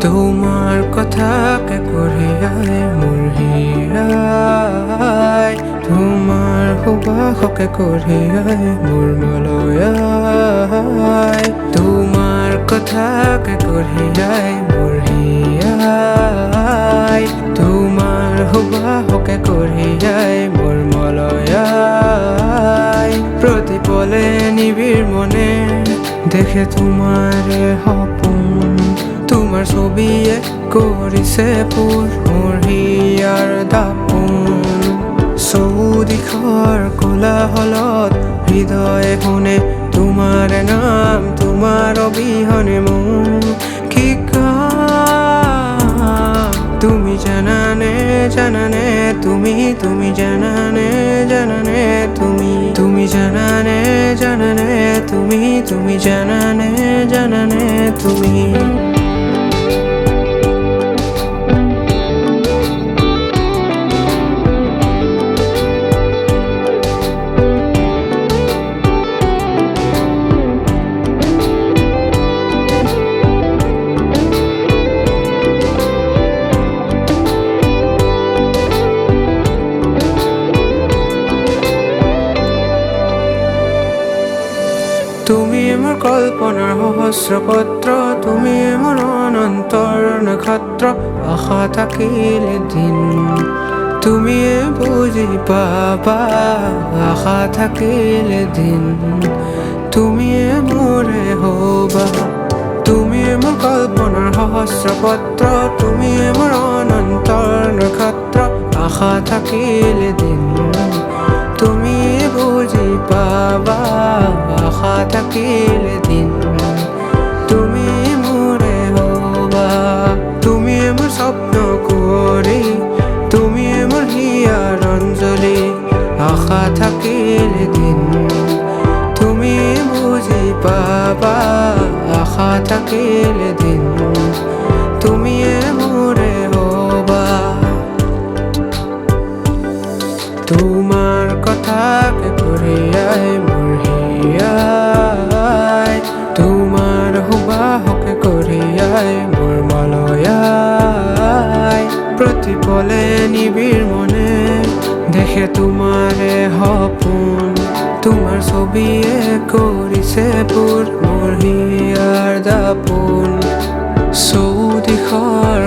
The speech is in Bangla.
তোমার কথাকে করিয়ায় মোর হিয়ায়, তোমার হুবাহকে করিয়ায় মোর মলয়ায়, তোমার কথাকে করিয়ায় মোর হিয়ায়, তোমার হুবাহকে করিয়ায় মোর মলয়ায়। প্রতিপলে নিবিড় মনে দেখে তোমার হপন, তোমার ছবিয়ে কৰিছে পুৰ মোৰ হিয়াৰ দাপোন। চৌদিশৰ কোলাহলত হৃদয়ে শুনে তোমাৰ নাম, তোমাৰ অবিহনে মোৰ কি কাম। তুমি জানানে জানানে তুমি জানানে জানানে তুমি জানানে জানানে তুমি জানানে জানানে তুমি। তুমি মোৰ কল্পনাৰ সহস্ৰপত্ৰ, তুমি মোৰ অনন্তৰ নক্ষত্ৰ। আশা থাকিলে দিন তুমি বুজি পাবা, আশা থাকিলে দিন তুমি মোৰে হবা। তুমি মোৰ কল্পনাৰ সহস্ৰপত্ৰ, তুমি মোৰ অনন্তৰ নক্ষত্ৰ। আশা থাকিলে দিন তুমি বুজি পাবা, আশা থাকিলে দিন তুমি মোৰে হবা। তুমি মোৰ স্বপ্ন কুঁৱৰী, তুমি মোৰ হিয়াৰ অঞ্জলি। আশা থাকিলে দিন তুমি বুজি পাবা, আশা থাকিলে দিন তুমি মোৰে হবা। তোমার কথাকে করিয়ায় মোর হিয়ায়, তোমার হুবাহকে করিয়ায় মোর মলয়ায়। প্রতিপলে নিবিড় মনে দেখে তোমারে হপন, তোমার ছবিয়ে কৰিছে পুৰ মোৰ হিয়াৰ দাপোন। চৌদিশৰ